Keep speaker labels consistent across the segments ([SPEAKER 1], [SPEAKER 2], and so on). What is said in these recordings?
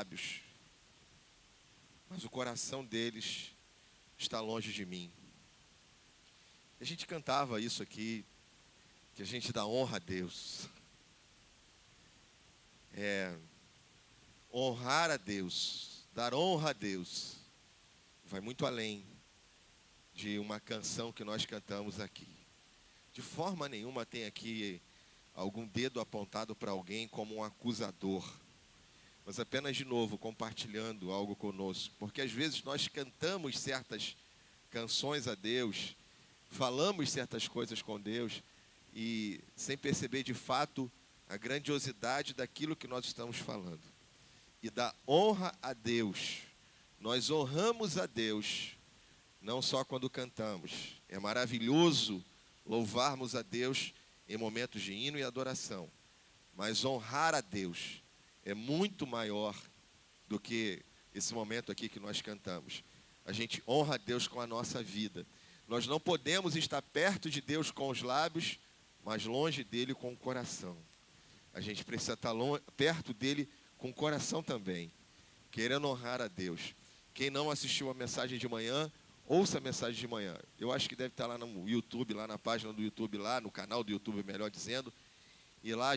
[SPEAKER 1] lábios, mas o coração deles está longe de mim. A gente cantava isso aqui, que a gente dá honra a Deus. Honrar a Deus, dar honra a Deus, vai muito além de uma canção que nós cantamos aqui. De forma nenhuma tem aqui algum dedo apontado para alguém como um acusador, mas apenas, de novo, compartilhando algo conosco, porque às vezes nós cantamos certas canções a Deus, falamos certas coisas com Deus, e sem perceber de fato a grandiosidade daquilo que nós estamos falando. E da honra a Deus, nós honramos a Deus, não só quando cantamos. É maravilhoso louvarmos a Deus em momentos de hino e adoração, mas honrar a Deus é muito maior do que esse momento aqui que nós cantamos. A gente honra a Deus com a nossa vida. Nós não podemos estar perto de Deus com os lábios, mas longe dele com o coração. A gente precisa estar perto dele com o coração também, querendo honrar a Deus. Quem não assistiu a mensagem de manhã, ouça a mensagem de manhã. Eu acho que deve estar lá no YouTube, lá na página do YouTube, lá no canal do YouTube, melhor dizendo. E lá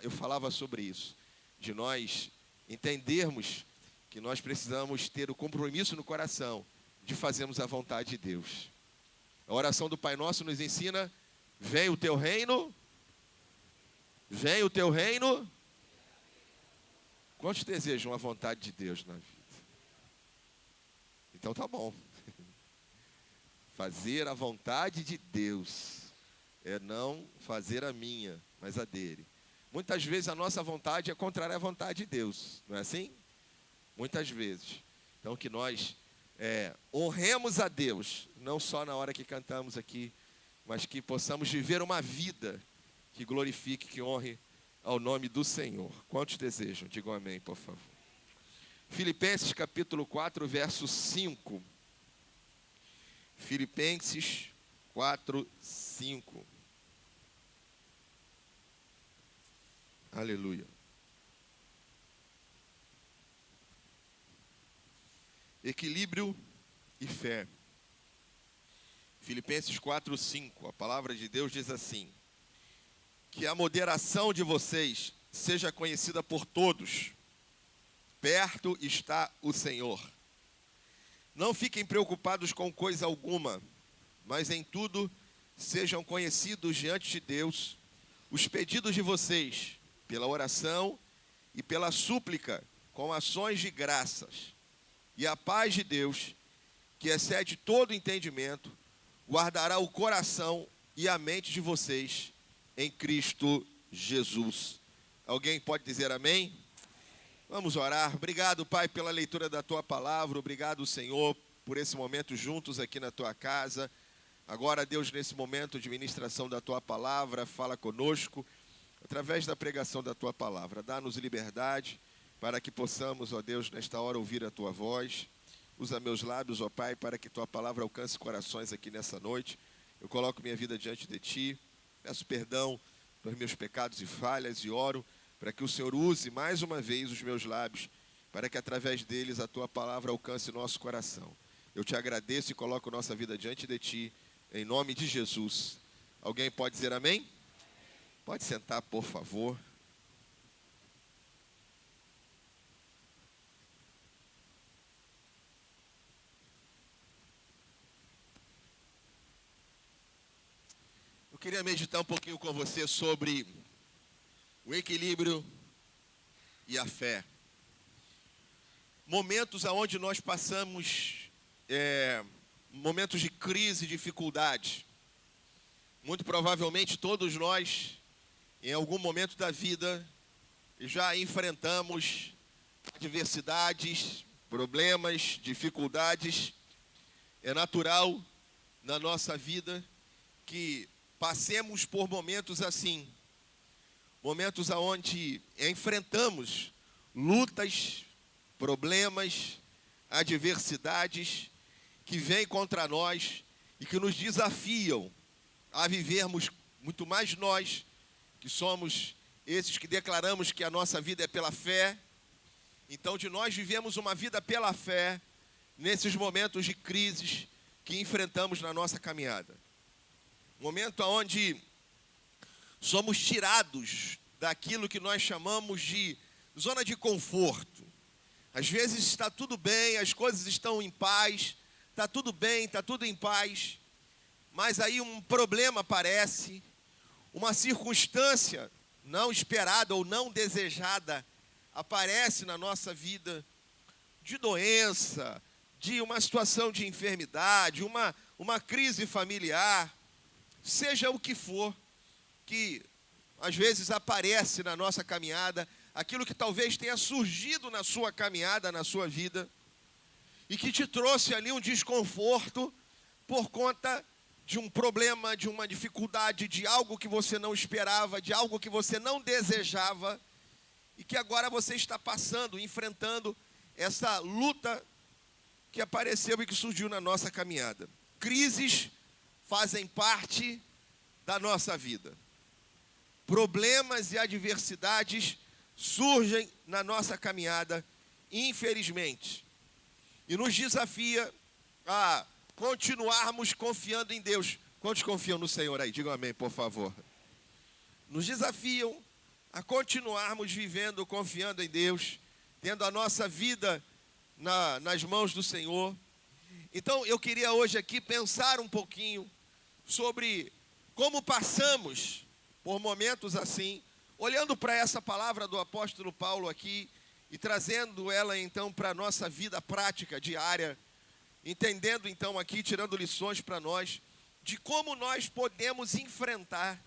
[SPEAKER 1] eu falava sobre isso, de nós entendermos que nós precisamos ter o compromisso no coração de fazermos a vontade de Deus. A oração do Pai Nosso nos ensina: venha o teu reino, venha o teu reino. Quantos desejam a vontade de Deus na vida? Então tá bom. Fazer a vontade de Deus é não fazer a minha, mas a dele. Muitas vezes a nossa vontade é contrária à vontade de Deus, não é assim? Muitas vezes. Então que nós honremos a Deus, não só na hora que cantamos aqui, mas que possamos viver uma vida que glorifique, que honre ao nome do Senhor. Quantos desejam? Digam amém, por favor. Filipenses capítulo 4, verso 5. Filipenses 4, 5. Aleluia. Equilíbrio e fé. Filipenses 4, 5. A palavra de Deus diz assim: que a moderação de vocês seja conhecida por todos. Perto está o Senhor. Não fiquem preocupados com coisa alguma, mas em tudo sejam conhecidos diante de Deus os pedidos de vocês, pela oração e pela súplica, com ações de graças. E a paz de Deus, que excede todo entendimento, guardará o coração e a mente de vocês em Cristo Jesus. Alguém pode dizer amém? Vamos orar. Obrigado, Pai, pela leitura da Tua palavra. Obrigado, Senhor, por esse momento juntos aqui na Tua casa. Agora, Deus, nesse momento de ministração da Tua palavra, fala conosco através da pregação da Tua palavra. Dá-nos liberdade para que possamos, ó Deus, nesta hora ouvir a Tua voz. Usa meus lábios, ó Pai, para que Tua palavra alcance corações aqui nessa noite. Eu coloco minha vida diante de Ti. Peço perdão pelos meus pecados e falhas e oro para que o Senhor use mais uma vez os meus lábios, para que através deles a Tua palavra alcance nosso coração. Eu Te agradeço e coloco nossa vida diante de Ti, em nome de Jesus. Alguém pode dizer amém? Pode sentar, por favor. Eu queria meditar um pouquinho com você sobre o equilíbrio e a fé. Momentos onde nós passamos momentos de crise, dificuldade. Muito provavelmente todos nós, em algum momento da vida, já enfrentamos adversidades, problemas, dificuldades. É natural na nossa vida que passemos por momentos assim. Momentos onde enfrentamos lutas, problemas, adversidades que vêm contra nós e que nos desafiam a vivermos muito mais nós, que somos esses que declaramos que a nossa vida é pela fé, Então, de nós vivemos uma vida pela fé nesses momentos de crises que enfrentamos na nossa caminhada. Momento onde somos tirados daquilo que nós chamamos de zona de conforto. Às vezes está tudo bem, as coisas estão em paz, está tudo bem, está tudo em paz, mas aí um problema aparece, uma circunstância não esperada ou não desejada aparece na nossa vida, de doença, de uma situação de enfermidade, uma crise familiar, seja o que for, que às vezes aparece na nossa caminhada, aquilo que talvez tenha surgido na sua caminhada, na sua vida, e que te trouxe ali um desconforto por conta de um problema, de uma dificuldade, de algo que você não esperava, de algo que você não desejava, e que agora você está passando, enfrentando essa luta que apareceu e que surgiu na nossa caminhada. Crises fazem parte da nossa vida. Problemas e adversidades surgem na nossa caminhada, infelizmente. E nos desafia a continuarmos confiando em Deus. Quantos confiam no Senhor aí? Digam amém, por favor. Nos desafiam a continuarmos vivendo, confiando em Deus, tendo a nossa vida nas mãos do Senhor. Então, eu queria hoje aqui pensar um pouquinho sobre como passamos por momentos assim, olhando para essa palavra do apóstolo Paulo aqui e trazendo ela então para a nossa vida prática, diária, entendendo então aqui, tirando lições para nós, de como nós podemos enfrentar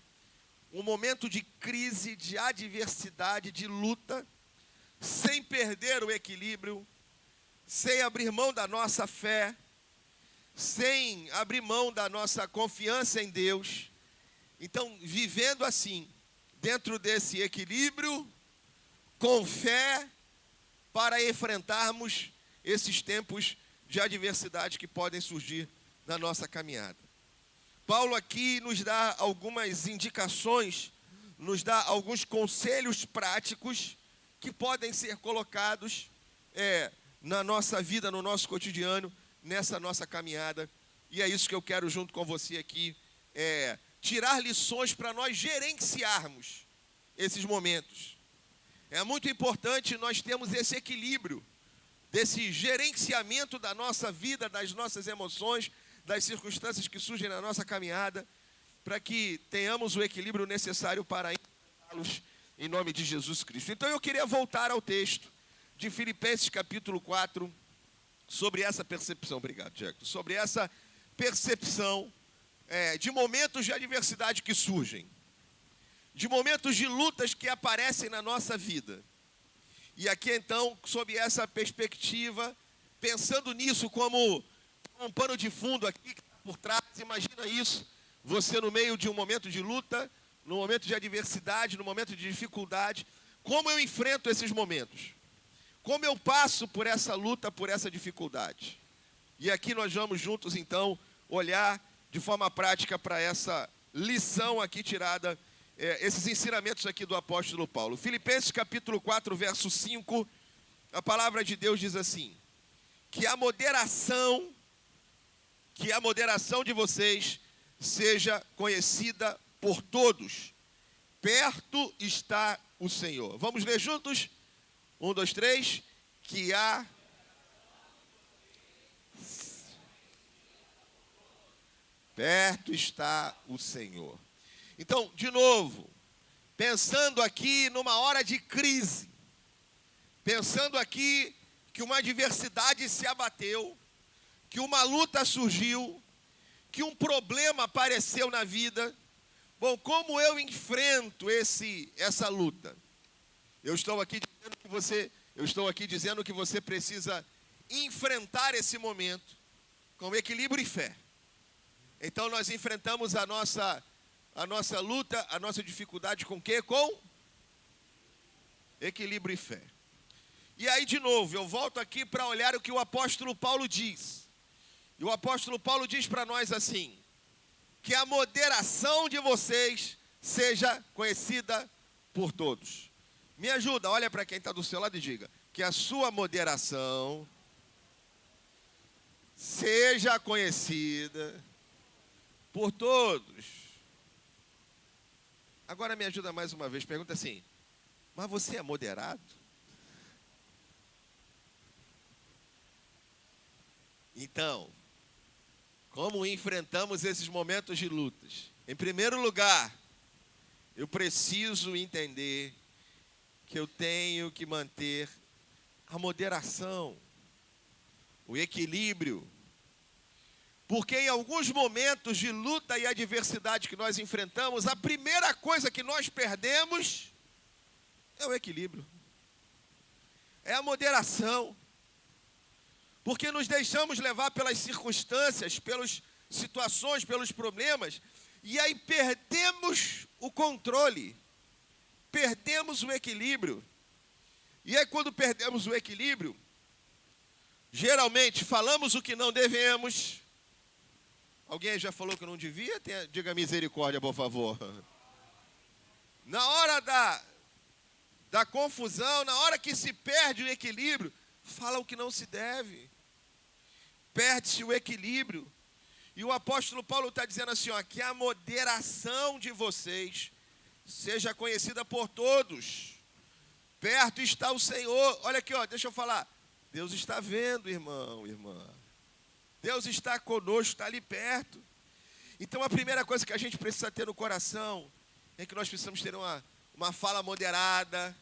[SPEAKER 1] um momento de crise, de adversidade, de luta, sem perder o equilíbrio, sem abrir mão da nossa fé, sem abrir mão da nossa confiança em Deus. Então, vivendo assim, dentro desse equilíbrio, com fé, para enfrentarmos esses tempos de adversidade que podem surgir na nossa caminhada. Paulo aqui nos dá algumas indicações, nos dá alguns conselhos práticos que podem ser colocados na nossa vida, no nosso cotidiano, nessa nossa caminhada. E é isso que eu quero junto com você aqui, tirar lições para nós gerenciarmos esses momentos. É muito importante nós termos esse equilíbrio, desse gerenciamento da nossa vida, das nossas emoções, das circunstâncias que surgem na nossa caminhada, para que tenhamos o equilíbrio necessário para enfrentá-los em nome de Jesus Cristo. Então eu queria voltar ao texto de Filipenses capítulo 4, sobre essa percepção, obrigado, Diego, sobre essa percepção de momentos de adversidade que surgem, de momentos de lutas que aparecem na nossa vida. E aqui então, sob essa perspectiva, pensando nisso como um pano de fundo aqui que está por trás, imagina isso, você no meio de um momento de luta, no momento de adversidade, no momento de dificuldade, como eu enfrento esses momentos? Como eu passo por essa luta, por essa dificuldade? E aqui nós vamos juntos então olhar de forma prática para essa lição aqui tirada, esses ensinamentos aqui do apóstolo Paulo. Filipenses capítulo 4, verso 5, a palavra de Deus diz assim: que a moderação de vocês seja conhecida por todos. Perto está o Senhor. Vamos ler juntos? 1, 2, 3. Que a... Perto está o Senhor. Então, de novo, pensando aqui numa hora de crise, pensando aqui que uma adversidade se abateu, que uma luta surgiu, que um problema apareceu na vida. Bom, como eu enfrento essa luta? Eu estou aqui dizendo que você precisa enfrentar esse momento com equilíbrio e fé. Então nós enfrentamos a nossa luta, a nossa dificuldade com o quê? Com equilíbrio e fé. E aí de novo, eu volto aqui para olhar o que o apóstolo Paulo diz. E o apóstolo Paulo diz para nós assim: que a moderação de vocês seja conhecida por todos. Me ajuda, olha para quem está do seu lado e diga: que a sua moderação seja conhecida por todos. Agora me ajuda mais uma vez, pergunta assim, mas você é moderado? Então, como enfrentamos esses momentos de lutas? Em primeiro lugar, eu preciso entender que eu tenho que manter a moderação, o equilíbrio. Porque em alguns momentos de luta e adversidade que nós enfrentamos, a primeira coisa que nós perdemos é o equilíbrio. É a moderação. Porque nos deixamos levar pelas circunstâncias, pelas situações, pelos problemas, e aí perdemos o controle, perdemos o equilíbrio. E aí quando perdemos o equilíbrio, geralmente falamos o que não devemos. Alguém já falou que não devia? Diga misericórdia, por favor. Na hora da confusão, na hora que se perde o equilíbrio, fala o que não se deve. Perde-se o equilíbrio. E o apóstolo Paulo está dizendo assim, ó, que a moderação de vocês seja conhecida por todos. Perto está o Senhor. Olha aqui, ó, deixa eu falar. Deus está vendo, irmão, irmã. Deus está conosco, está ali perto. Então a primeira coisa que a gente precisa ter no coração é que nós precisamos ter uma fala moderada,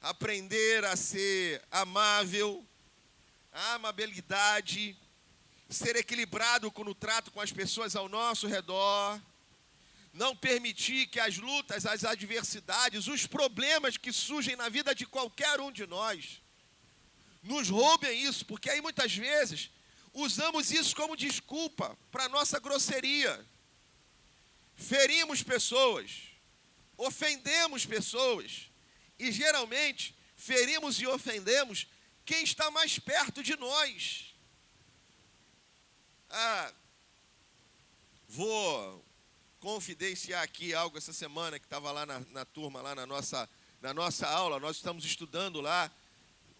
[SPEAKER 1] aprender a ser amável, a amabilidade, ser equilibrado no trato com as pessoas ao nosso redor, não permitir que as lutas, as adversidades, os problemas que surgem na vida de qualquer um de nós nos roubem isso, porque aí muitas vezes usamos isso como desculpa para a nossa grosseria. Ferimos pessoas, ofendemos pessoas e geralmente ferimos e ofendemos quem está mais perto de nós. Vou confidenciar aqui algo essa semana que estava lá na turma, lá na nossa aula. Nós estamos estudando lá,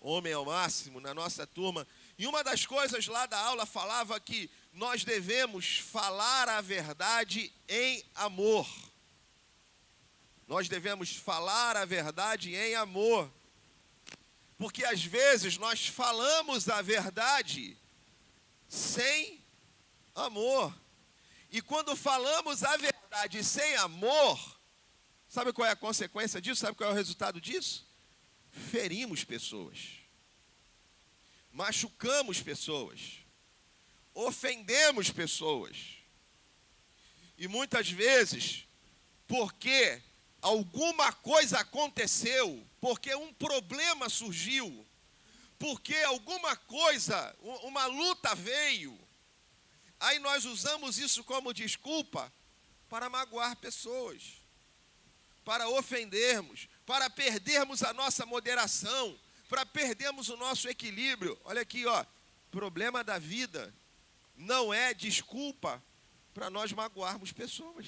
[SPEAKER 1] Homem ao Máximo, na nossa turma. E uma das coisas lá da aula falava que nós devemos falar a verdade em amor. Nós devemos falar a verdade em amor. Porque às vezes nós falamos a verdade sem amor. E quando falamos a verdade sem amor, sabe qual é a consequência disso? Sabe qual é o resultado disso? Ferimos pessoas, machucamos pessoas, ofendemos pessoas. E muitas vezes, porque alguma coisa aconteceu, porque um problema surgiu, porque alguma coisa, uma luta veio, aí nós usamos isso como desculpa para magoar pessoas, para ofendermos, para perdermos a nossa moderação, para perdermos o nosso equilíbrio. Olha aqui, ó, problema da vida não é desculpa para nós magoarmos pessoas.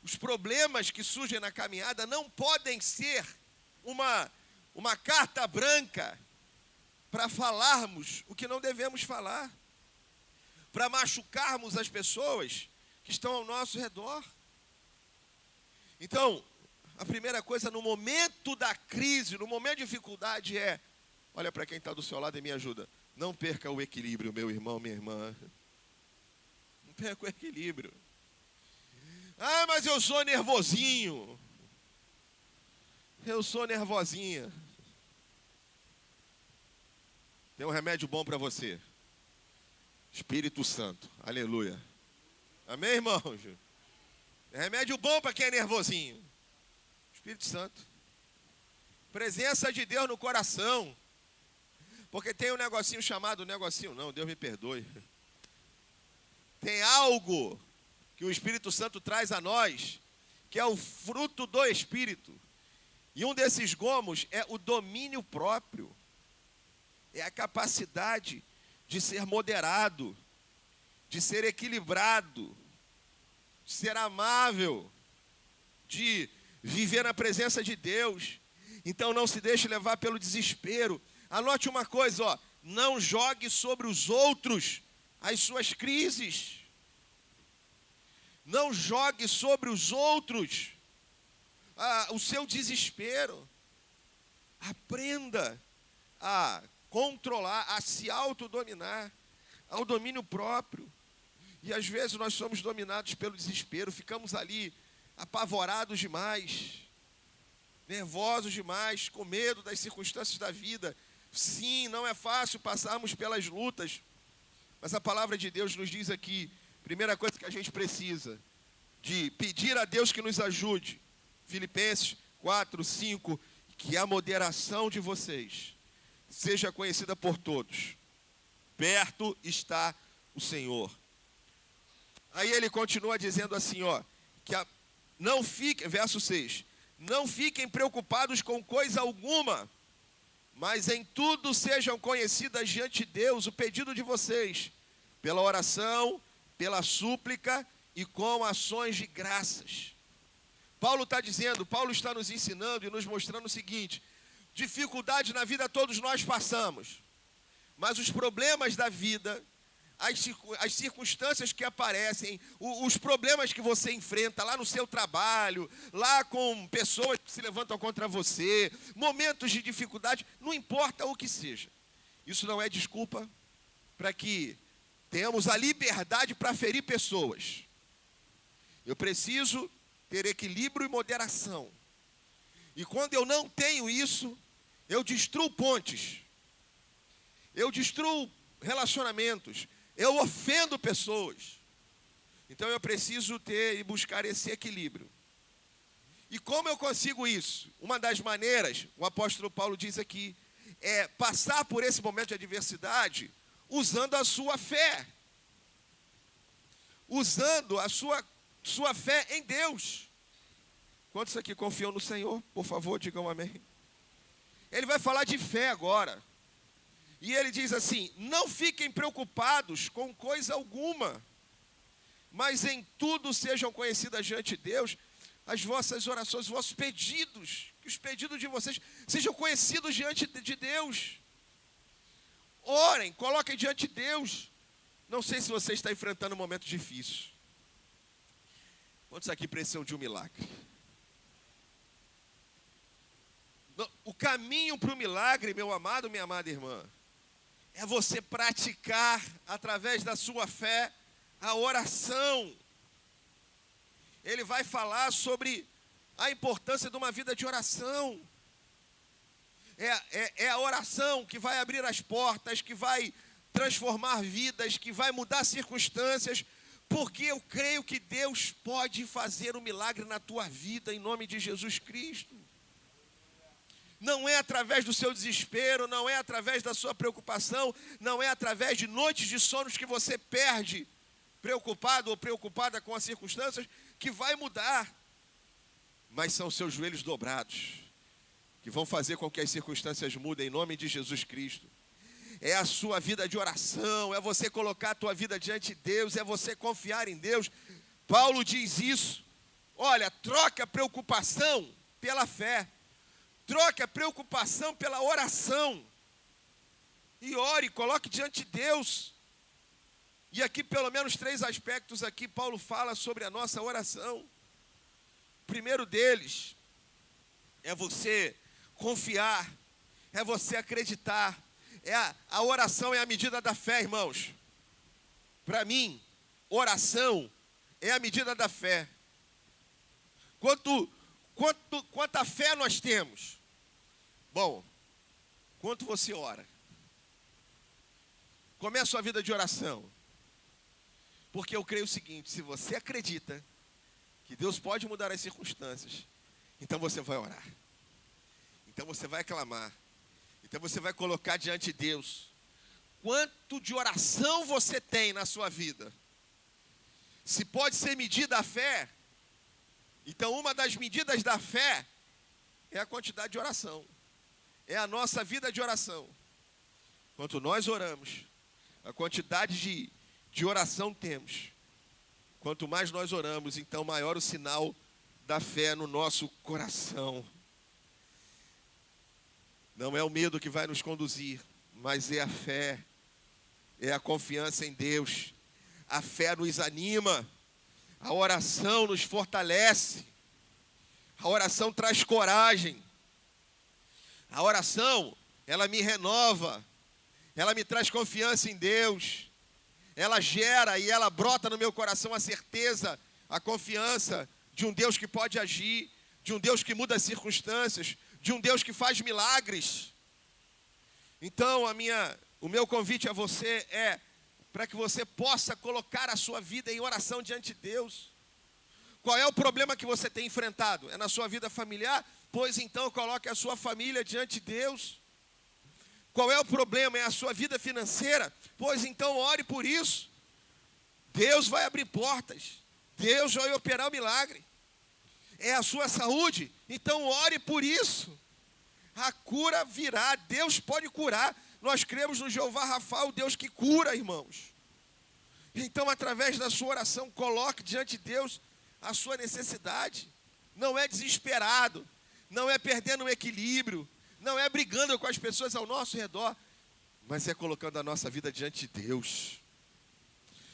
[SPEAKER 1] Os problemas que surgem na caminhada não podem ser uma carta branca para falarmos o que não devemos falar, para machucarmos as pessoas que estão ao nosso redor. Então, a primeira coisa no momento da crise, no momento de dificuldade olha para quem está do seu lado e me ajuda, não perca o equilíbrio, meu irmão, minha irmã. Não perca o equilíbrio. Ah, mas eu sou nervosinho. Eu sou nervosinha. Tem um remédio bom para você. Espírito Santo. Aleluia. Amém, irmãos? Remédio bom para quem é nervosinho. Espírito Santo. Presença de Deus no coração. Porque tem um negocinho chamado, não, Deus me perdoe. Tem algo que o Espírito Santo traz a nós, que é o fruto do Espírito. E um desses gomos é o domínio próprio. É a capacidade de ser moderado, de ser equilibrado, de ser amável, de viver na presença de Deus. Então não se deixe levar pelo desespero. Anote uma coisa, ó, não jogue sobre os outros as suas crises. Não jogue sobre os outros o seu desespero. Aprenda a controlar, a se autodominar, ao domínio próprio. E às vezes nós somos dominados pelo desespero, ficamos ali apavorados demais, nervosos demais, com medo das circunstâncias da vida. Sim, não é fácil passarmos pelas lutas, mas a palavra de Deus nos diz aqui, primeira coisa que a gente precisa, de pedir a Deus que nos ajude. Filipenses 4:5, que a moderação de vocês seja conhecida por todos. Perto está o Senhor. Aí ele continua dizendo assim, ó, não fiquem, verso 6, não fiquem preocupados com coisa alguma, mas em tudo sejam conhecidas diante de Deus o pedido de vocês, pela oração, pela súplica e com ações de graças. Paulo está nos ensinando e nos mostrando o seguinte: dificuldade na vida todos nós passamos, mas os problemas da vida, as circunstâncias que aparecem, os problemas que você enfrenta lá no seu trabalho, lá com pessoas que se levantam contra você, momentos de dificuldade, não importa o que seja. Isso não é desculpa para que tenhamos a liberdade para ferir pessoas. Eu preciso ter equilíbrio e moderação. E quando eu não tenho isso, eu destruo pontes, eu destruo relacionamentos, eu ofendo pessoas. Então eu preciso ter e buscar esse equilíbrio. E como eu consigo isso? Uma das maneiras, o apóstolo Paulo diz aqui, é passar por esse momento de adversidade usando a sua fé. Usando a sua fé em Deus. Quantos aqui confiam no Senhor? Por favor, digam amém. Ele vai falar de fé agora. E ele diz assim: não fiquem preocupados com coisa alguma, mas em tudo sejam conhecidas diante de Deus as vossas orações, os vossos pedidos, que os pedidos de vocês sejam conhecidos diante de Deus. Orem, coloquem diante de Deus. Não sei se você está enfrentando um momento difícil. Quantos aqui precisam de um milagre? O caminho para o milagre, meu amado, minha amada irmã, é você praticar, através da sua fé, a oração. Ele vai falar sobre a importância de uma vida de oração. É a oração que vai abrir as portas, que vai transformar vidas, que vai mudar circunstâncias, porque eu creio que Deus pode fazer um milagre na tua vida, em nome de Jesus Cristo. Não é através do seu desespero, não é através da sua preocupação, não é através de noites de sonos que você perde, preocupado ou preocupada com as circunstâncias, que vai mudar. Mas são seus joelhos dobrados, que vão fazer com que as circunstâncias mudem, em nome de Jesus Cristo. É a sua vida de oração, é você colocar a tua vida diante de Deus, é você confiar em Deus. Paulo diz isso. Olha, troca a preocupação pela fé. Troque a preocupação pela oração. E ore, coloque diante de Deus. E aqui pelo menos 3 aspectos aqui Paulo fala sobre a nossa oração. O primeiro deles é você confiar, é você acreditar. A oração é a medida da fé, irmãos. Para mim, oração é a medida da fé. Quanta fé nós temos? Bom, quanto você ora? Comece a sua vida de oração. Porque eu creio o seguinte: se você acredita que Deus pode mudar as circunstâncias, então você vai orar. Então você vai clamar. Então você vai colocar diante de Deus. Quanto de oração você tem na sua vida? Se pode ser medida a fé, então uma das medidas da fé é a quantidade de oração. É a nossa vida de oração. Quanto nós oramos, a quantidade de oração temos. Quanto mais nós oramos, então maior o sinal da fé no nosso coração. Não é o medo que vai nos conduzir, mas é a fé, é a confiança em Deus. A fé nos anima, a oração nos fortalece, a oração traz coragem, a oração, ela me renova, ela me traz confiança em Deus, ela gera e ela brota no meu coração a certeza, a confiança de um Deus que pode agir, de um Deus que muda as circunstâncias, de um Deus que faz milagres. Então, o meu convite a você é para que você possa colocar a sua vida em oração diante de Deus. Qual é o problema que você tem enfrentado? É na sua vida familiar? Pois então coloque a sua família diante de Deus. Qual é o problema? É a sua vida financeira? Pois então ore por isso. Deus vai abrir portas. Deus vai operar o milagre. É a sua saúde? Então ore por isso. A cura virá. Deus pode curar. Nós cremos no Jeová Rafa, o Deus que cura, irmãos. Então, através da sua oração, coloque diante de Deus a sua necessidade. Não é desesperado, não é perdendo o equilíbrio, não é brigando com as pessoas ao nosso redor, mas é colocando a nossa vida diante de Deus.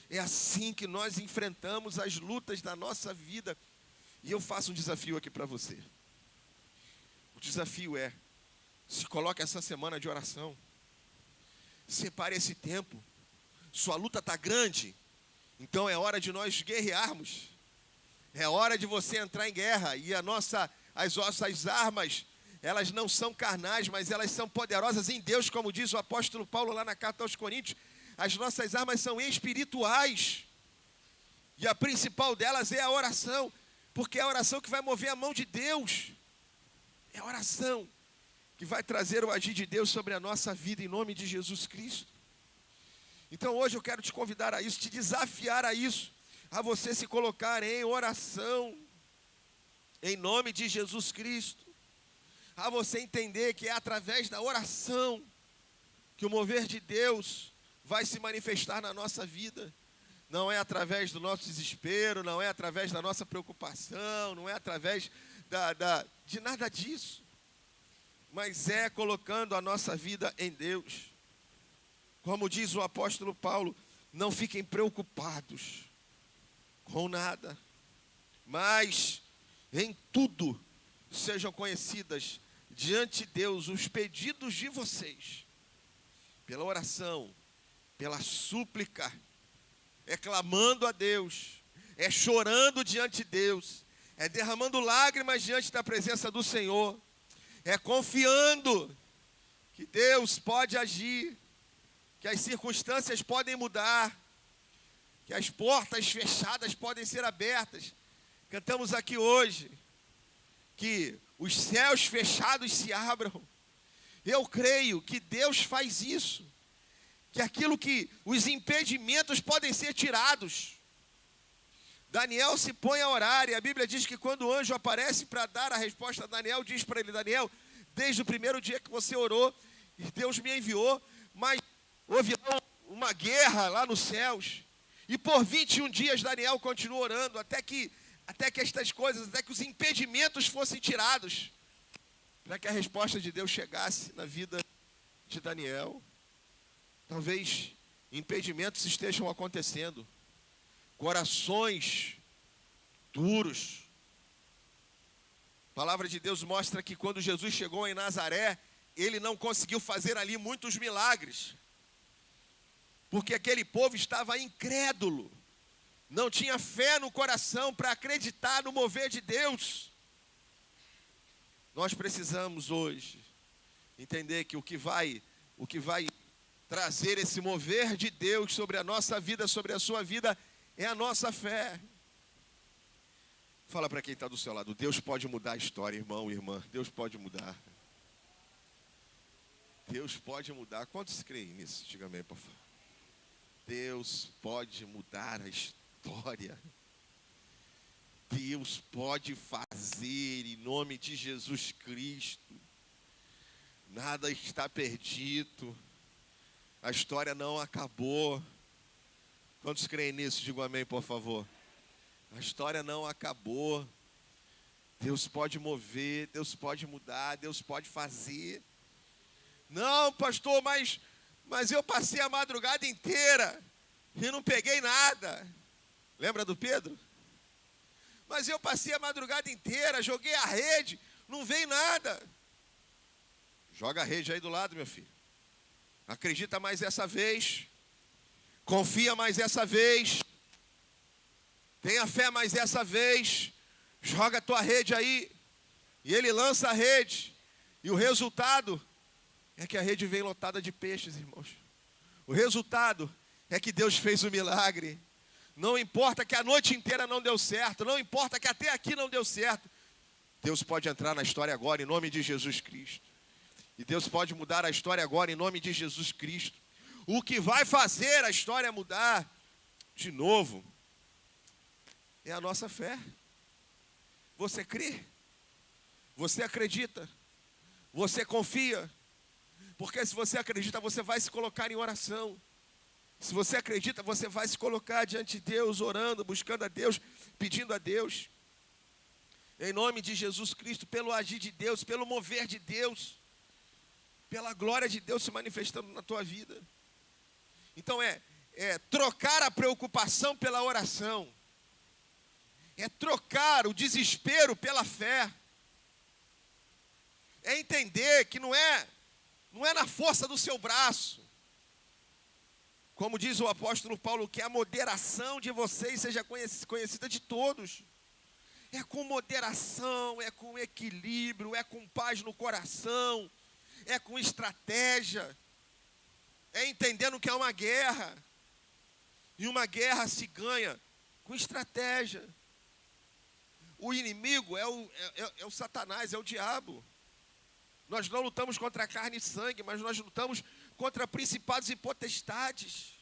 [SPEAKER 1] É assim que nós enfrentamos as lutas da nossa vida. E eu faço um desafio aqui para você. O desafio é, se coloque essa semana de oração. Separe esse tempo. Sua luta está grande, então é hora de nós guerrearmos. É hora de você entrar em guerra. E as nossas armas, elas não são carnais, mas elas são poderosas em Deus, como diz o apóstolo Paulo lá na carta aos Coríntios. As nossas armas são espirituais. E a principal delas é a oração, porque é a oração que vai mover a mão de Deus. É a oração que vai trazer o agir de Deus sobre a nossa vida, em nome de Jesus Cristo. Então hoje eu quero te convidar a isso, te desafiar a isso, a você se colocar em oração, em nome de Jesus Cristo, a você entender que é através da oração que o mover de Deus vai se manifestar na nossa vida. Não é através do nosso desespero, não é através da nossa preocupação, não é através de nada disso, mas é colocando a nossa vida em Deus. Como diz o apóstolo Paulo, não fiquem preocupados com nada, mas em tudo sejam conhecidas diante de Deus os pedidos de vocês, pela oração, pela súplica, é clamando a Deus, é chorando diante de Deus, é derramando lágrimas diante da presença do Senhor, é confiando que Deus pode agir, que as circunstâncias podem mudar, que as portas fechadas podem ser abertas. Cantamos aqui hoje que os céus fechados se abram. Eu creio que Deus faz isso, que aquilo que os impedimentos podem ser tirados. Daniel se põe a orar e a Bíblia diz que quando o anjo aparece para dar a resposta a Daniel, diz para ele: Daniel, desde o primeiro dia que você orou, Deus me enviou, mas houve uma guerra lá nos céus, e por 21 dias Daniel continuou orando, até que estas coisas, até que os impedimentos fossem tirados, para que a resposta de Deus chegasse na vida de Daniel. Talvez impedimentos estejam acontecendo, corações duros. A palavra de Deus mostra que quando Jesus chegou em Nazaré, ele não conseguiu fazer ali muitos milagres, porque aquele povo estava incrédulo, não tinha fé no coração para acreditar no mover de Deus. Nós precisamos hoje entender que o que vai trazer esse mover de Deus sobre a nossa vida, sobre a sua vida, é a nossa fé. Fala para quem está do seu lado: Deus pode mudar a história, irmão e irmã. Deus pode mudar. Deus pode mudar. Quantos creem nisso? Diga amém, por favor. Deus pode mudar a história. Deus pode fazer em nome de Jesus Cristo. Nada está perdido. A história não acabou. Quantos creem nisso? Diga amém, por favor. A história não acabou. Deus pode mover, Deus pode mudar, Deus pode fazer. Não, pastor, mas eu passei a madrugada inteira e não peguei nada. Lembra do Pedro? Mas eu passei a madrugada inteira, joguei a rede, não veio nada. Joga a rede aí do lado, meu filho. Acredita mais essa vez. Confia mais essa vez. Tenha fé mais essa vez. Joga a tua rede aí. E ele lança a rede. E o resultado é que a rede vem lotada de peixes, irmãos. O resultado é que Deus fez o milagre. Não importa que a noite inteira não deu certo. Não importa que até aqui não deu certo. Deus pode entrar na história agora em nome de Jesus Cristo. E Deus pode mudar a história agora em nome de Jesus Cristo. O que vai fazer a história mudar de novo é a nossa fé. Você crê? Você acredita? Você confia? Porque se você acredita, você vai se colocar em oração. Se você acredita, você vai se colocar diante de Deus, orando, buscando a Deus, pedindo a Deus. Em nome de Jesus Cristo, pelo agir de Deus, pelo mover de Deus, pela glória de Deus se manifestando na tua vida. Então é trocar a preocupação pela oração. É trocar o desespero pela fé. É entender que não é na força do seu braço. Como diz o apóstolo Paulo, que a moderação de vocês seja conhecida de todos. É com moderação, é com equilíbrio, é com paz no coração, é com estratégia. É entendendo que é uma guerra. E uma guerra se ganha com estratégia. O inimigo é o Satanás, é o diabo. Nós não lutamos contra carne e sangue, mas nós lutamos contra principados e potestades.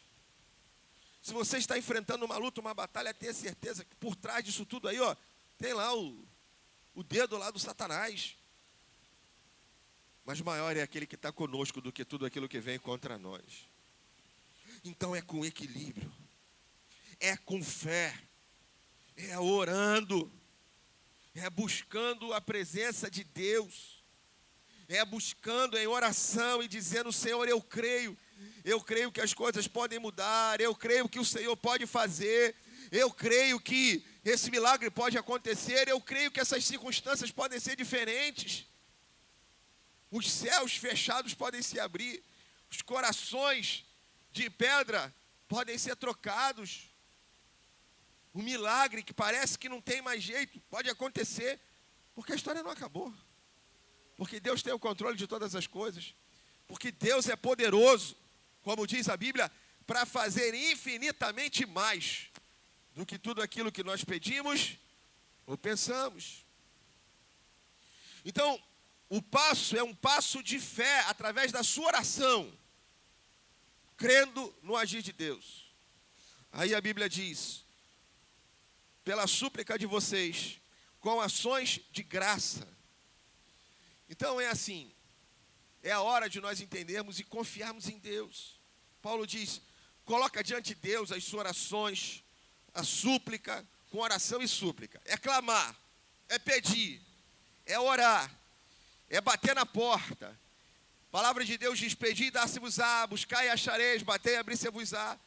[SPEAKER 1] Se você está enfrentando uma luta, uma batalha, tenha certeza que por trás disso tudo aí, ó, tem lá o dedo lá do Satanás. Mas maior é aquele que está conosco do que tudo aquilo que vem contra nós. Então é com equilíbrio, é com fé, é orando, é buscando a presença de Deus, é buscando em oração e dizendo: Senhor, eu creio que as coisas podem mudar, eu creio que o Senhor pode fazer, eu creio que esse milagre pode acontecer, eu creio que essas circunstâncias podem ser diferentes. Os céus fechados podem se abrir, os corações de pedra podem ser trocados. O milagre que parece que não tem mais jeito pode acontecer, porque a história não acabou. Porque Deus tem o controle de todas as coisas. Porque Deus é poderoso, como diz a Bíblia, para fazer infinitamente mais do que tudo aquilo que nós pedimos ou pensamos. Então, o passo é um passo de fé através da sua oração, crendo no agir de Deus. Aí a Bíblia diz: pela súplica de vocês, com ações de graça. Então é assim, é a hora de nós entendermos e confiarmos em Deus. Paulo diz: coloca diante de Deus as suas orações, a súplica, com oração e súplica. É clamar, é pedir, é orar, é bater na porta. A palavra de Deus diz: pedi e dar-se-vos-á, buscai e achareis, batei e abrir-se-vos-á.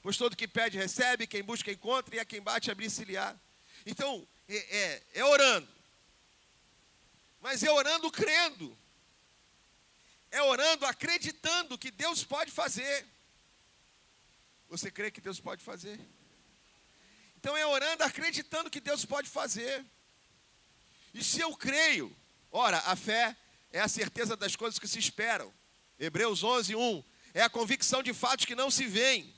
[SPEAKER 1] Pois todo que pede recebe, quem busca encontra, e a quem bate abrir-se-lhe-á. Então, é orando. Mas é orando crendo. É orando acreditando que Deus pode fazer. Você crê que Deus pode fazer? Então é orando acreditando que Deus pode fazer. E se eu creio, ora, a fé é a certeza das coisas que se esperam. Hebreus 11:1, é a convicção de fatos que não se veem.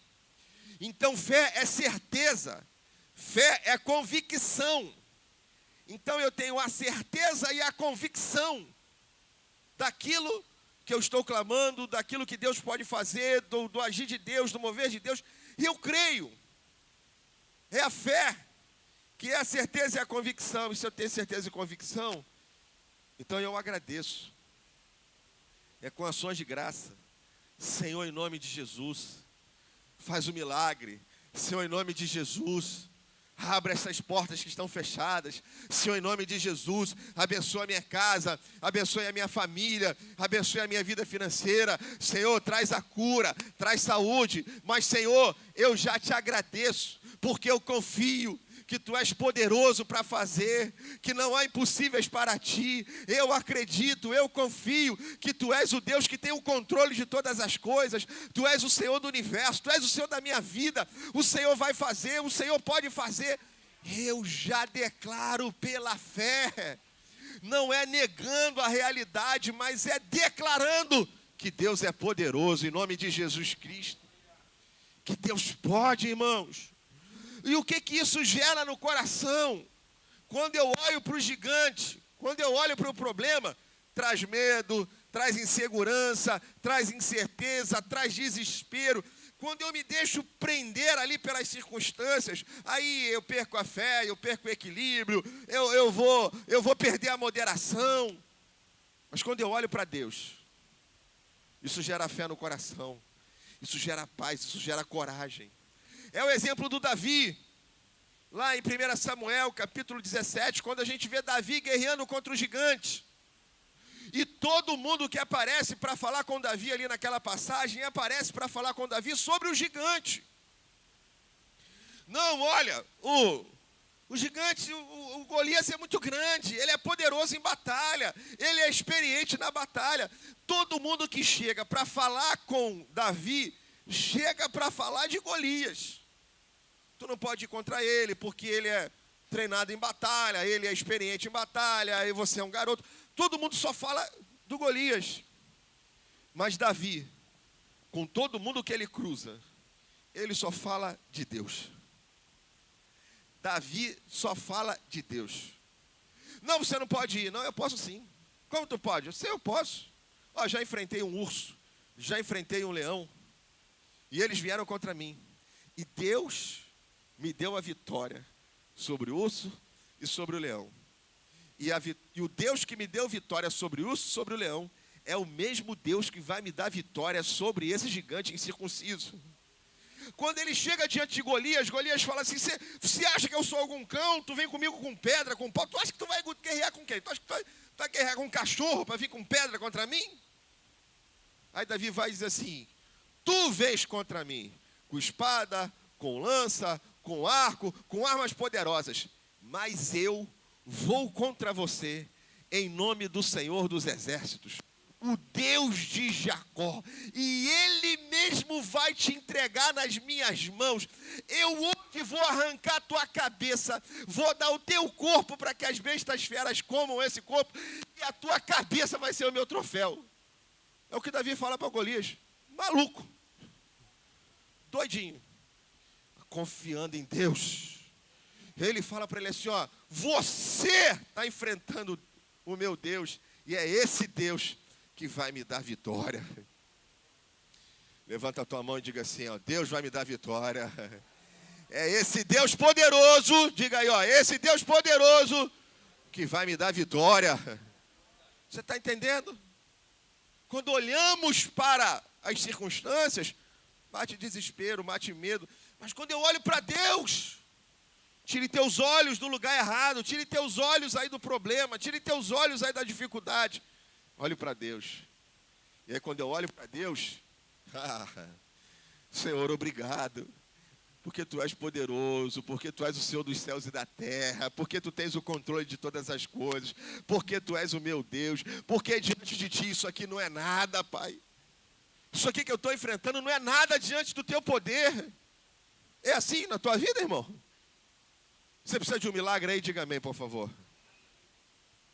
[SPEAKER 1] Então fé é certeza, fé é convicção. Então eu tenho a certeza e a convicção daquilo que eu estou clamando, daquilo que Deus pode fazer, do agir de Deus, do mover de Deus, e eu creio. É a fé, que é a certeza e a convicção. E se eu tenho certeza e convicção, então eu agradeço. É com ações de graça. Senhor, em nome de Jesus, faz o milagre. Senhor, em nome de Jesus, Abra essas portas que estão fechadas. Senhor, em nome de Jesus, abençoa a minha casa, abençoe a minha família, abençoe a minha vida financeira. Senhor, traz a cura, traz saúde. Mas, Senhor, eu já te agradeço, porque eu confio que Tu és poderoso para fazer, que não há impossíveis para Ti. Eu acredito, eu confio que Tu és o Deus que tem o controle de todas as coisas. Tu és o Senhor do universo, Tu és o Senhor da minha vida. O Senhor vai fazer, o Senhor pode fazer. Eu já declaro pela fé. Não é negando a realidade, mas é declarando que Deus é poderoso, em nome de Jesus Cristo. Que Deus pode, irmãos. E o que isso gera no coração? Quando eu olho para o gigante, quando eu olho para o problema, traz medo, traz insegurança, traz incerteza, traz desespero. Quando eu me deixo prender ali pelas circunstâncias, aí eu perco a fé, eu perco o equilíbrio, eu vou perder a moderação. Mas quando eu olho para Deus, isso gera fé no coração, isso gera paz, isso gera coragem. É o exemplo do Davi, lá em 1 Samuel, capítulo 17, quando a gente vê Davi guerreando contra o gigante. E todo mundo que aparece para falar com Davi ali naquela passagem, aparece para falar com Davi sobre o gigante. Não, olha, o gigante, o Golias é muito grande, ele é poderoso em batalha, ele é experiente na batalha. Todo mundo que chega para falar com Davi, chega para falar de Golias. Tu não pode ir contra ele, porque ele é treinado em batalha, ele é experiente em batalha, e você é um garoto. Todo mundo só fala do Golias. Mas Davi, com todo mundo que ele cruza, ele só fala de Deus. Davi só fala de Deus. Não, você não pode ir. Não, eu posso sim. Como tu pode? Eu sei, eu posso. Ó, já enfrentei um urso, já enfrentei um leão, e eles vieram contra mim. E Deus me deu a vitória sobre o urso e sobre o leão. E o Deus que me deu vitória sobre o urso e sobre o leão é o mesmo Deus que vai me dar vitória sobre esse gigante incircunciso. Quando ele chega diante de Golias, Golias fala assim: você acha que eu sou algum cão? Tu vem comigo com pedra, com pau? Tu acha que tu vai guerrear com quem? Tu acha que tu vai guerrear com um cachorro para vir com pedra contra mim? Aí Davi vai dizer assim: tu vês contra mim com espada, com lança, com arco, com armas poderosas, mas eu vou contra você em nome do Senhor dos Exércitos, o Deus de Jacó, e Ele mesmo vai te entregar nas minhas mãos. Eu hoje vou arrancar a tua cabeça, vou dar o teu corpo para que as bestas feras comam esse corpo, e a tua cabeça vai ser o meu troféu. É o que Davi fala para Golias. Maluco, doidinho, confiando em Deus. Ele fala para ele assim: ó, você está enfrentando o meu Deus, e é esse Deus que vai me dar vitória. Levanta a tua mão e diga assim: ó, Deus vai me dar vitória. É esse Deus poderoso, diga aí, ó, esse Deus poderoso que vai me dar vitória. Você está entendendo? Quando olhamos para as circunstâncias, bate desespero, bate medo. Mas quando eu olho para Deus, tire teus olhos do lugar errado, tire teus olhos aí do problema, tire teus olhos aí da dificuldade. Olhe para Deus. E aí quando eu olho para Deus, Senhor, obrigado. Porque Tu és poderoso, porque Tu és o Senhor dos céus e da terra, porque Tu tens o controle de todas as coisas, porque Tu és o meu Deus, porque diante de Ti isso aqui não é nada, Pai. Isso aqui que eu estou enfrentando não é nada diante do Teu poder. É assim na tua vida, irmão? Você precisa de um milagre aí? Diga amém, por favor.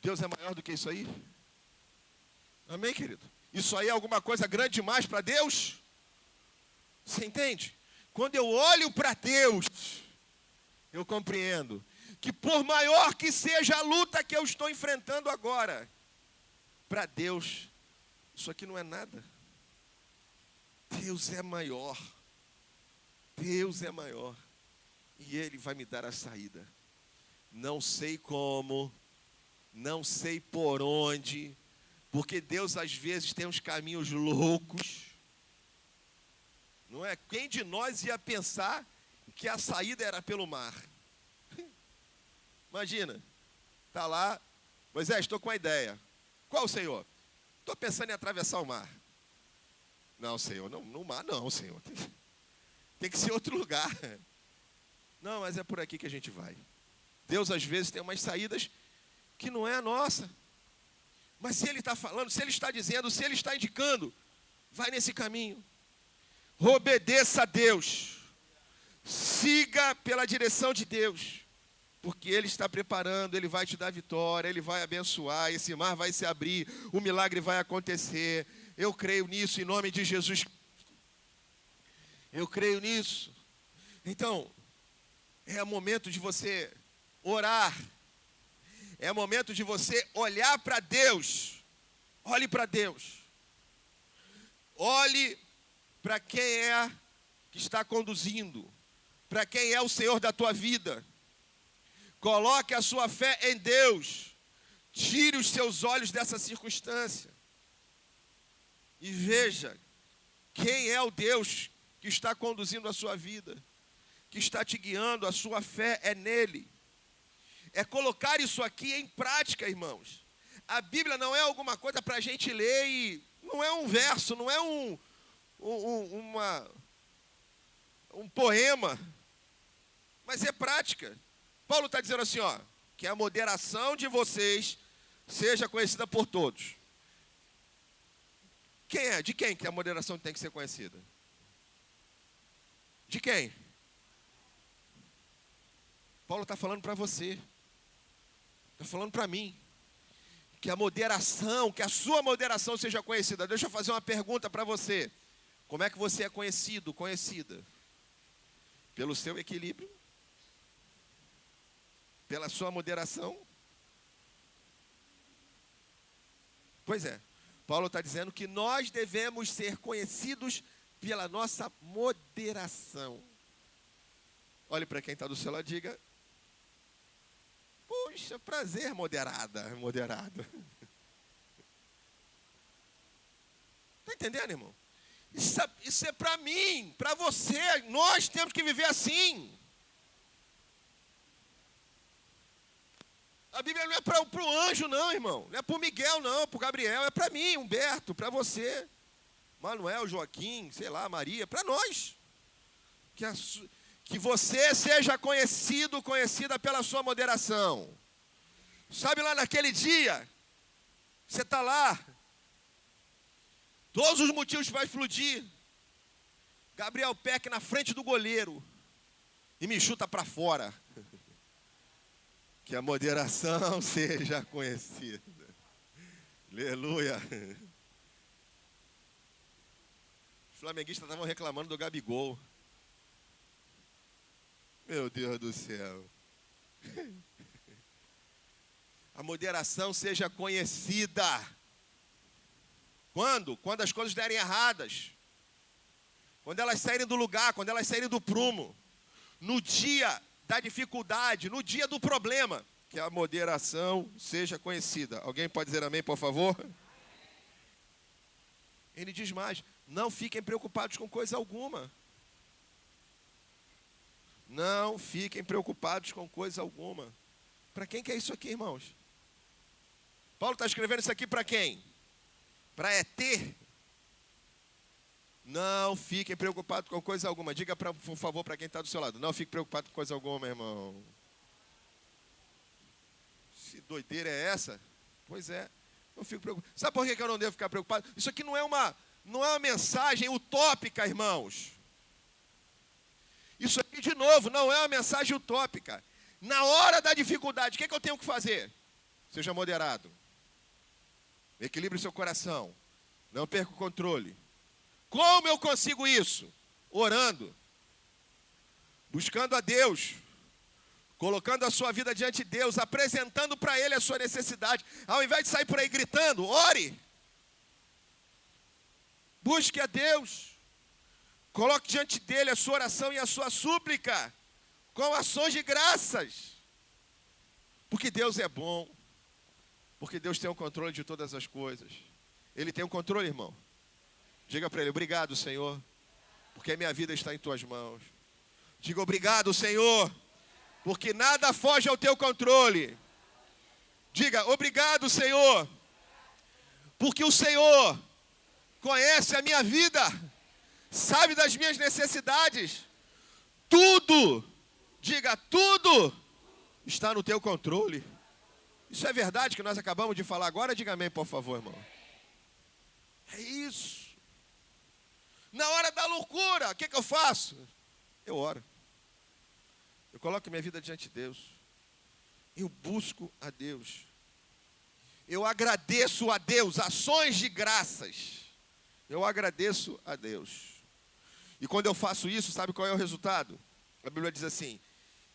[SPEAKER 1] Deus é maior do que isso aí? Amém, querido? Isso aí é alguma coisa grande demais para Deus? Você entende? Quando eu olho para Deus, eu compreendo que por maior que seja a luta que eu estou enfrentando agora, para Deus, isso aqui não é nada. Deus é maior. Deus é maior. E Ele vai me dar a saída. Não sei como, não sei por onde, porque Deus às vezes tem uns caminhos loucos. Não é? Quem de nós ia pensar que a saída era pelo mar? Imagina, está lá, Moisés, estou com uma ideia. Qual, Senhor? Estou pensando em atravessar o mar. Não, Senhor, não, no mar não, Senhor. Tem que ser outro lugar. Não, mas é por aqui que a gente vai. Deus, às vezes, tem umas saídas que não é a nossa. Mas se Ele está falando, se Ele está dizendo, se Ele está indicando, vai nesse caminho. Obedeça a Deus. Siga pela direção de Deus. Porque Ele está preparando, Ele vai te dar vitória, Ele vai abençoar, esse mar vai se abrir, o milagre vai acontecer. Eu creio nisso em nome de Jesus. Eu creio nisso. Então, é momento de você orar. É momento de você olhar para Deus. Olhe para Deus. Olhe para quem é que está conduzindo. Para quem é o Senhor da tua vida. Coloque a sua fé em Deus. Tire os seus olhos dessa circunstância. E veja quem é o Deus que está conduzindo a sua vida. Que está te guiando, a sua fé é nele. É colocar isso aqui em prática, irmãos. A Bíblia não é alguma coisa para a gente ler e não é um verso, não é um poema, mas é prática. Paulo está dizendo assim, ó, que a moderação de vocês seja conhecida por todos. Quem é? De quem que a moderação tem que ser conhecida? De quem? Paulo está falando para você. Está falando para mim. Que a moderação, que a sua moderação seja conhecida. Deixa eu fazer uma pergunta para você. Como é que você é conhecido, conhecida? Pelo seu equilíbrio? Pela sua moderação? Pois é. Paulo está dizendo que nós devemos ser conhecidos pela nossa moderação. Olhe para quem está do seu lado e diga: puxa, prazer, moderado. Está entendendo, irmão? Isso é para mim, para você. Nós temos que viver assim. A Bíblia não é para o anjo, não, irmão. Não é para o Miguel, não, para o Gabriel. É para mim, Humberto, para você. Manuel, Joaquim, sei lá, Maria. Para nós. Que você seja conhecido, conhecida pela sua moderação. Sabe lá naquele dia, você está lá, todos os motivos para explodir. Gabriel Peck na frente do goleiro e me chuta para fora. Que a moderação seja conhecida. Aleluia. Os flamenguistas estavam reclamando do Gabigol. Meu Deus do céu. A moderação seja conhecida. Quando? Quando as coisas derem erradas. Quando elas saírem do lugar, quando elas saírem do prumo. No dia da dificuldade, no dia do problema. Que a moderação seja conhecida. Alguém pode dizer amém, por favor? Ele diz mais: não fiquem preocupados com coisa alguma. Não fiquem preocupados com coisa alguma. Para quem que é isso aqui, irmãos? Paulo está escrevendo isso aqui para quem? Para ET? Não fiquem preocupados com coisa alguma. Diga, por favor, para quem está do seu lado: não fique preocupado com coisa alguma, irmão. Que doideira é essa? Pois é, não fico preocupado. Sabe por que eu não devo ficar preocupado? Isso aqui não é uma mensagem utópica, irmãos. Isso aqui, de novo, não é uma mensagem utópica. Na hora da dificuldade, o que eu tenho que fazer? Seja moderado. Equilibre seu coração. Não perca o controle. Como eu consigo isso? Orando. Buscando a Deus. Colocando a sua vida diante de Deus. Apresentando para Ele a sua necessidade. Ao invés de sair por aí gritando, ore. Busque a Deus. Coloque diante dele a sua oração e a sua súplica, com ações de graças. Porque Deus é bom. Porque Deus tem o controle de todas as coisas. Ele tem o controle, irmão. Diga para ele: obrigado, Senhor, porque a minha vida está em tuas mãos. Diga: obrigado, Senhor, porque nada foge ao teu controle. Diga, obrigado, Senhor, porque o Senhor conhece a minha vida, sabe das minhas necessidades. Tudo, diga, tudo está no teu controle. Isso é verdade que nós acabamos de falar agora? Diga amém, por favor, irmão. É isso. Na hora da loucura, o que eu faço? Eu oro. Eu coloco minha vida diante de Deus. Eu busco a Deus. Eu agradeço a Deus, ações de graças. Eu agradeço a Deus. E quando eu faço isso, sabe qual é o resultado? A Bíblia diz assim,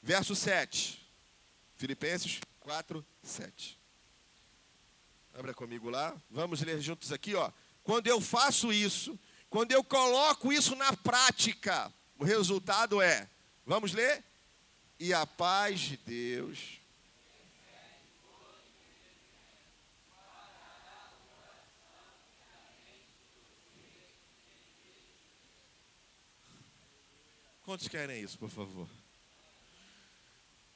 [SPEAKER 1] verso 7. Filipenses 4, 7. Abra comigo lá. Vamos ler juntos aqui, ó. Quando eu faço isso, quando eu coloco isso na prática, o resultado é, vamos ler? E a paz de Deus. Quantos querem isso, por favor?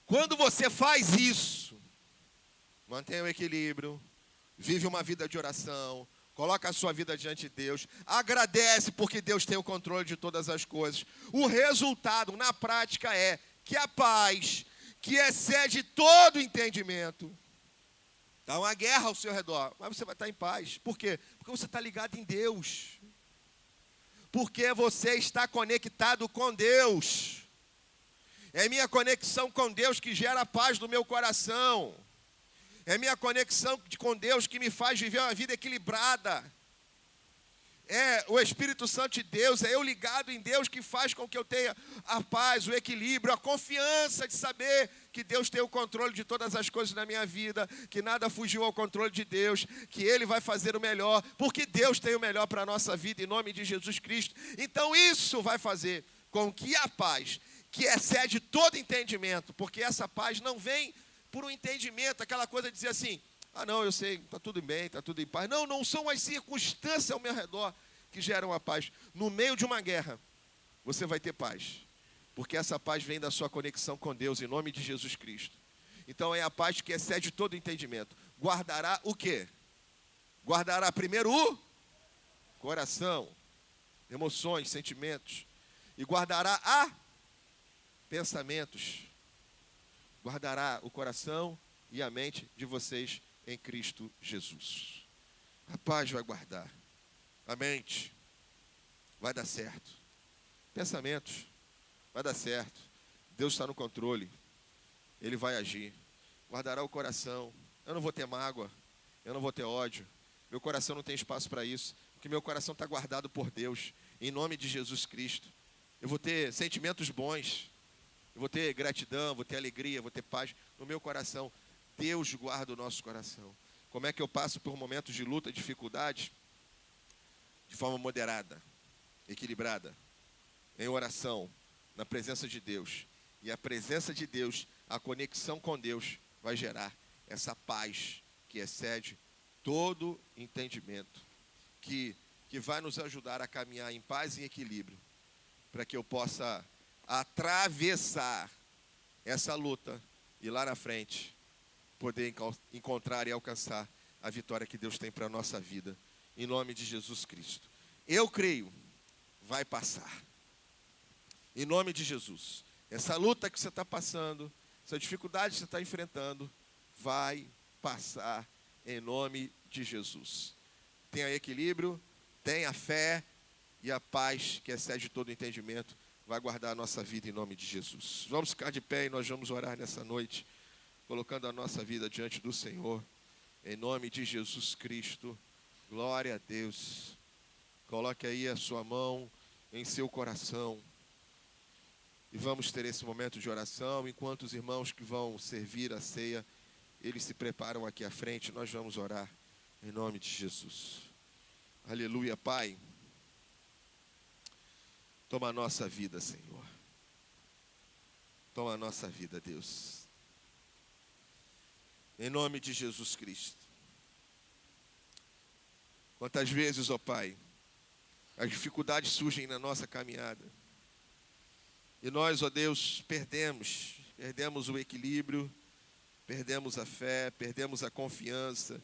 [SPEAKER 1] Quando você faz isso, mantenha o equilíbrio, vive uma vida de oração, coloca a sua vida diante de Deus, agradece porque Deus tem o controle de todas as coisas. O resultado, na prática, é que a paz, que excede todo entendimento, está uma guerra ao seu redor, mas você vai estar em paz. Por quê? Porque você está ligado em Deus. Porque você está conectado com Deus. É minha conexão com Deus que gera a paz no meu coração. É minha conexão com Deus que me faz viver uma vida equilibrada. É o Espírito Santo de Deus, é eu ligado em Deus que faz com que eu tenha a paz, o equilíbrio, a confiança de saber que Deus tem o controle de todas as coisas na minha vida, que nada fugiu ao controle de Deus, que Ele vai fazer o melhor, porque Deus tem o melhor para a nossa vida, em nome de Jesus Cristo. Então isso vai fazer com que a paz, que excede todo entendimento, porque essa paz não vem por um entendimento, aquela coisa de dizer assim, ah não, eu sei, está tudo bem, está tudo em paz. Não, não são as circunstâncias ao meu redor que geram a paz. No meio de uma guerra, você vai ter paz. Porque essa paz vem da sua conexão com Deus, em nome de Jesus Cristo. Então é a paz que excede todo entendimento. Guardará o quê? Guardará primeiro o coração, emoções, sentimentos. E guardará a pensamentos. Guardará o coração e a mente de vocês em Cristo Jesus. A paz vai guardar. A mente vai dar certo. Pensamentos vai dar certo. Deus está no controle. Ele vai agir. Guardará o coração. Eu não vou ter mágoa. Eu não vou ter ódio. Meu coração não tem espaço para isso. Porque meu coração está guardado por Deus. Em nome de Jesus Cristo. Eu vou ter sentimentos bons. Eu vou ter gratidão, vou ter alegria, vou ter paz no meu coração. Deus guarda o nosso coração. Como é que eu passo por momentos de luta, dificuldade? De forma moderada, equilibrada, em oração, na presença de Deus. E a presença de Deus, a conexão com Deus, vai gerar essa paz que excede todo entendimento. Que vai nos ajudar a caminhar em paz e equilíbrio. Para que eu possa atravessar essa luta e lá na frente poder encontrar e alcançar a vitória que Deus tem para a nossa vida, em nome de Jesus Cristo. Eu creio, vai passar, em nome de Jesus. Essa luta que você está passando, essa dificuldade que você está enfrentando, vai passar em nome de Jesus. Tenha equilíbrio, tenha fé e a paz que excede todo entendimento vai guardar a nossa vida em nome de Jesus. Vamos ficar de pé e nós vamos orar nessa noite, colocando a nossa vida diante do Senhor, em nome de Jesus Cristo. Glória a Deus. Coloque aí a sua mão em seu coração. E vamos ter esse momento de oração, enquanto os irmãos que vão servir a ceia, eles se preparam aqui à frente, nós vamos orar em nome de Jesus. Aleluia, Pai. Toma a nossa vida, Senhor. Toma a nossa vida, Deus. Em nome de Jesus Cristo. Quantas vezes, ó Pai, as dificuldades surgem na nossa caminhada. E nós, ó Deus, perdemos perdemos o equilíbrio, perdemos a fé, perdemos a confiança,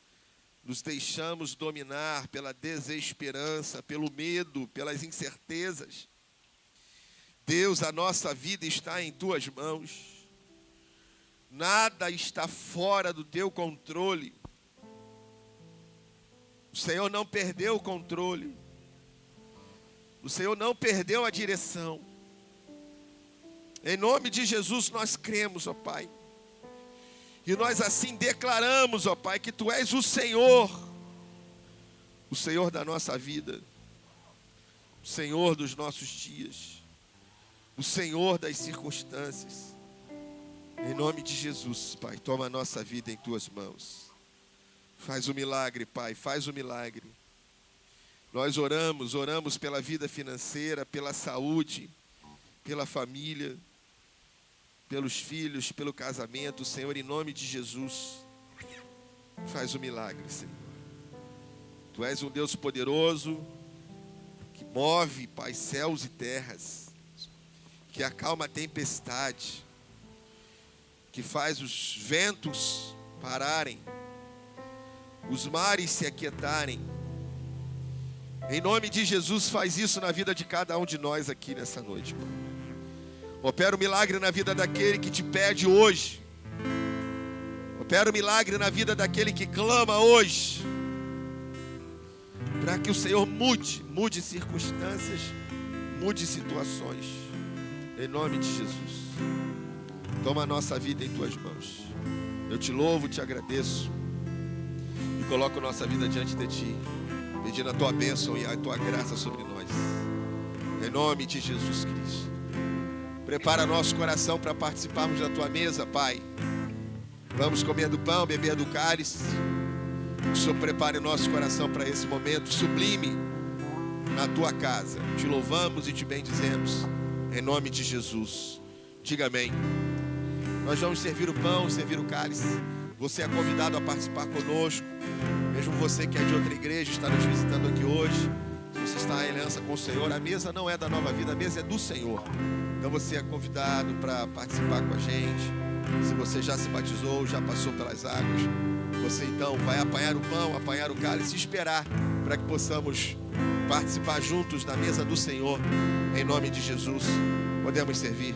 [SPEAKER 1] nos deixamos dominar pela desesperança, pelo medo, pelas incertezas. Deus, a nossa vida está em tuas mãos. Nada está fora do teu controle. O Senhor não perdeu o controle. O Senhor não perdeu a direção. Em nome de Jesus nós cremos, ó Pai. E nós assim declaramos, ó Pai, que Tu és o Senhor da nossa vida, o Senhor dos nossos dias, o Senhor das circunstâncias. Em nome de Jesus, Pai, toma a nossa vida em Tuas mãos. Faz o milagre, Pai, faz o milagre. Nós oramos pela vida financeira, pela saúde, pela família, pelos filhos, pelo casamento. Senhor, em nome de Jesus, faz o milagre, Senhor. Tu és um Deus poderoso, que move, Pai, céus e terras, que acalma a tempestade, que faz os ventos pararem, os mares se aquietarem. Em nome de Jesus, faz isso na vida de cada um de nós aqui nessa noite, Pai. Opera o milagre na vida daquele que te pede hoje. Opera o milagre na vida daquele que clama hoje. Para que o Senhor mude circunstâncias, mude situações. Em nome de Jesus. Toma a nossa vida em Tuas mãos. Eu te louvo, te agradeço. E coloco nossa vida diante de Ti, pedindo a Tua bênção e a Tua graça sobre nós. Em nome de Jesus Cristo. Prepara nosso coração para participarmos da Tua mesa, Pai. Vamos comer do pão, beber do cálice. Que o Senhor prepare o nosso coração para esse momento sublime na Tua casa. Te louvamos e te bendizemos. Em nome de Jesus. Diga amém. Nós vamos servir o pão, servir o cálice. Você é convidado a participar conosco. Mesmo você que é de outra igreja, está nos visitando aqui hoje. Se você está em aliança com o Senhor, a mesa não é da Nova Vida, a mesa é do Senhor. Então você é convidado para participar com a gente. Se você já se batizou, já passou pelas águas, você então vai apanhar o pão, apanhar o cálice e esperar para que possamos participar juntos da mesa do Senhor. Em nome de Jesus, podemos servir.